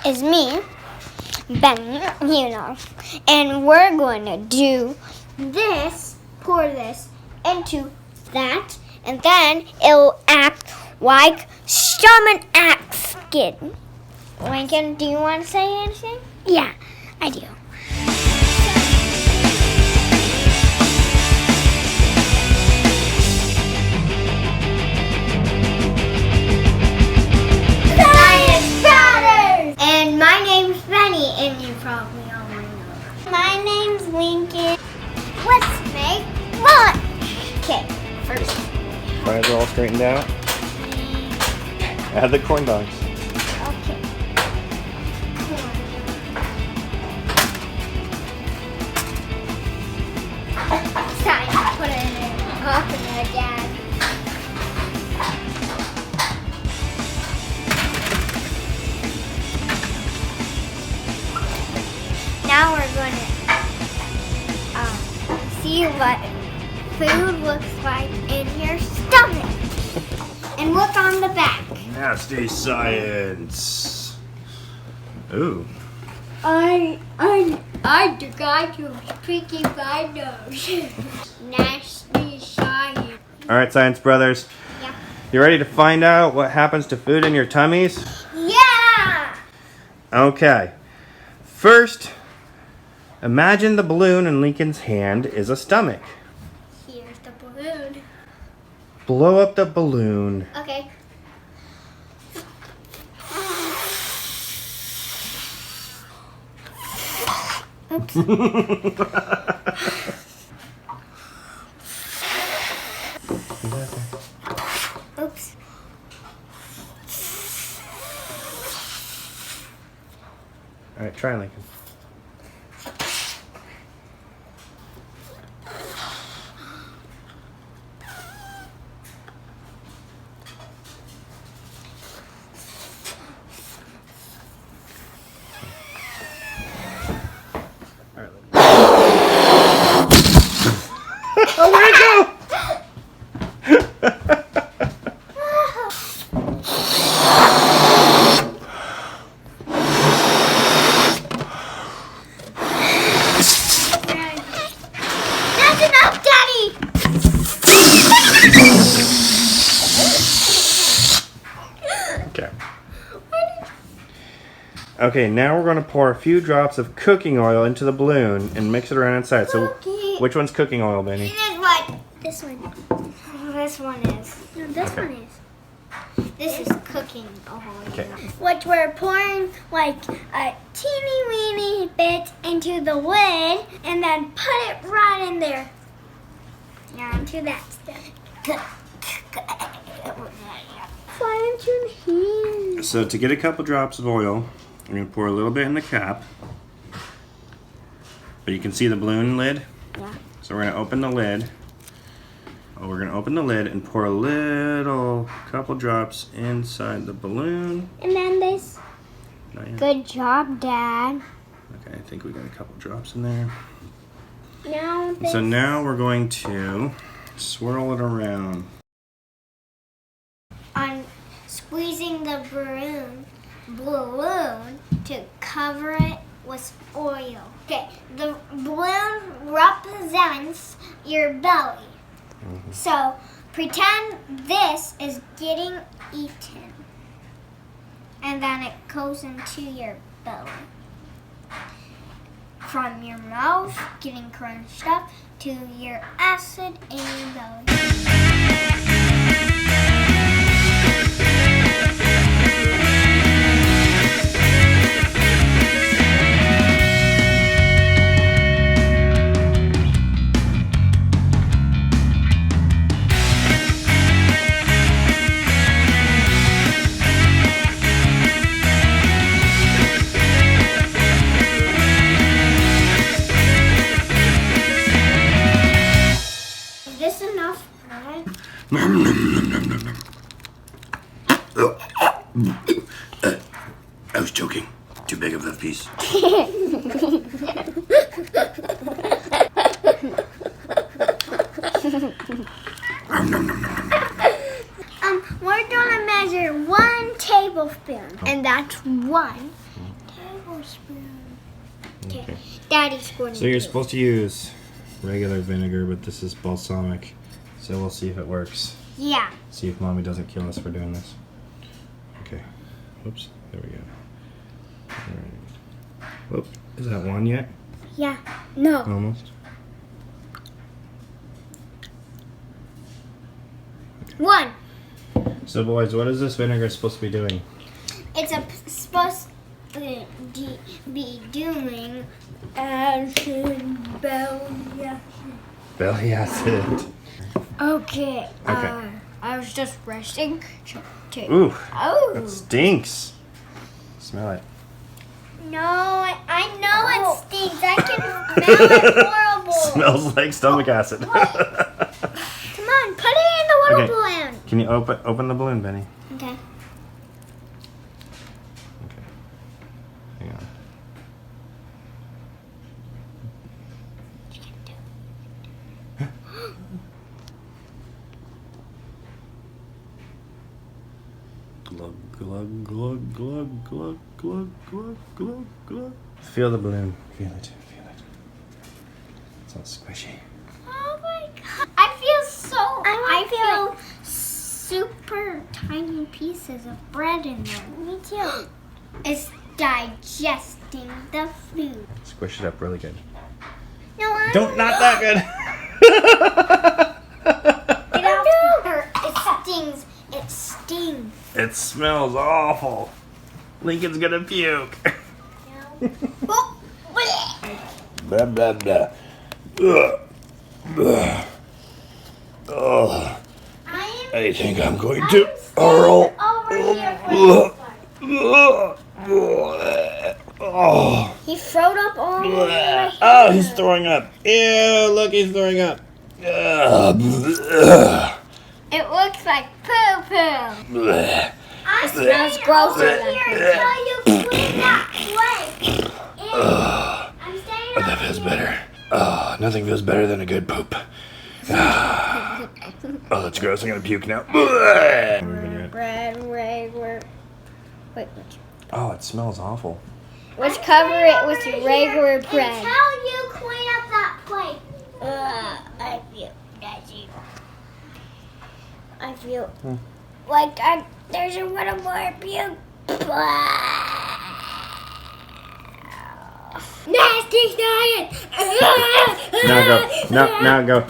Is me, Ben, and we're going to do this, pour this into that, and then it'll act like stomach skin. Lincoln, do you want to say anything? Yeah, I do. And my name's Benny, and you probably all know. My name's Lincoln. Let's make lunch. Okay, first. Fries are all straightened out. Add the corn dogs. Okay. Sorry, I put it in off in there again. Now we're going to see what food looks like in your stomach. And look on the back. Nasty science. Ooh. I got your freaky my nose. Nasty science. All right, science brothers. Yeah. You ready to find out what happens to food in your tummies? Yeah! Okay. First, imagine the balloon in Lincoln's hand is a stomach. Here's the balloon. Blow up the balloon. Okay. Oops. Oops. All right, try Lincoln. Oh, where'd it go? That's enough, Daddy! Okay. Okay, now we're going to pour a few drops of cooking oil into the balloon and mix it around inside. So, which one's cooking oil, Benny? This is what? This one. This one is. No, this Okay. one is. This is cooking oil. Okay. Which we're pouring like a teeny weeny bit into the lid and then put it right in there. Yeah, into that stuff. Why aren't you in here? So to get a couple drops of oil, I'm going to pour a little bit in the cap. But you can see the balloon lid? Yeah. So we're going to open the lid. We're going to open the lid and pour a couple drops inside the balloon. And then this. Not yet. Good job, Dad. Okay, I think we got a couple drops in there. Now this. So now we're going to swirl it around. I'm squeezing the balloon to cover it with oil. Okay, the balloon represents your belly. So pretend this is getting eaten. And then it goes into your belly. From your mouth getting crunched up to your acid in your belly. Is this enough bread? Nom, nom, nom, nom, nom, nom. I was joking. Too big of a piece. We're gonna measure 1 tablespoon, and that's 1 tablespoon. Okay. Daddy's going to So you're supposed to use regular vinegar, but this is balsamic. So we'll see if it works. Yeah. See if Mommy doesn't kill us for doing this. Okay. Oops. There we go. Alright. Whoop. Is that 1 yet? Yeah. No. Almost. 1. So boys, what is this vinegar supposed to be doing? It's supposed to be doing acid Belly acid. Okay. Okay. I was just rushing to. Ooh. Oh. That stinks. Smell it. No, I know it stinks. I can smell it horrible. Smells like stomach acid. Come on, put it in the water Okay. balloon. Can you open the balloon, Benny? Okay. Okay. Hang on. Glug, glug, glug, glug, glug, glug, glug, glug, glug. Feel the balloon. Feel it. Feel it. It's all squishy. Oh my god. I feel super tiny pieces of bread in there. Me too. It's digesting the food. Squish it up really good. No, I Don't, not that good. Get out. It stings. It stings. It smells awful. Lincoln's gonna puke. Oh, Blah, blah, blah. Ugh. Ugh. Oh, I think I'm going to hurl. over here. Oh, he throwed up all over my hair. oh, he's throwing up. Ew, look, he's throwing up. Ugh. It looks like poo-poo. I'm smells staying grosser over than here until you clean that plate. I'm staying Oh, that feels better. Oh, nothing feels better than a good poop. Oh, that's gross. I'm gonna puke now. Bread. Wait, Oh, it smells awful. let's cover it with regular bread. Until you clean up that plate. I feel dizzy. I feel like there's a little more puke. Nasty science! Now go. Now go.